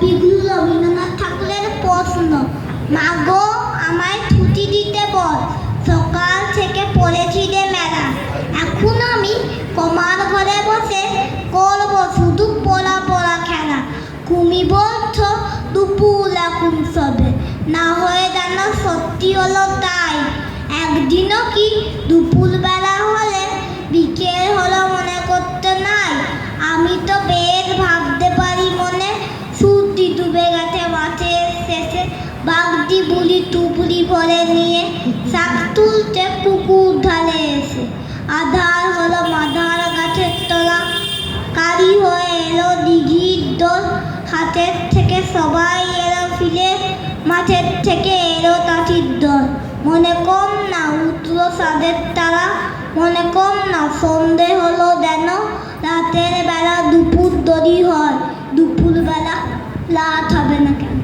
কবিগুরু রবীন্দ্রনাথ ঠাকুরের প্রশ্ন, মাগো আমায় ছুটি দিতে বল, সকাল থেকে পড়েছি রে মেলা, এখন আমি কমার ঘরে বসে করবো শুধু পড়া পড়া খেলা। তুমি বলছো দুপুর এখন সবে, না হয়ে যেন সত্যি হলো তাই। একদিনও কি দুপুর বেলা হলে বিকেল হলো মনে করতে নাই। আমি তো বেশ ভাবতে পারি মনে, সূর্যি ডুবে গেছে মাঠের শেষে, বাগদি বুলি টুপুরি ভরে নিয়ে শাক তুলতে পুকুর ধারে এসে। আধার হলো মাধার গাছের তলা, কারি হয়ে এলো দিঘির দোল, হাতের থেকে সবাই এলো ফিরে, মাঠের থেকে এলো কাঠির দল। মনে কম না উঠলো সাদের তারা, মনে কম না সন্ধে হলো যেন, রাতের বেলা দুপুর দেরি হয়, দুপুর বেলা রাত হবে না কেন।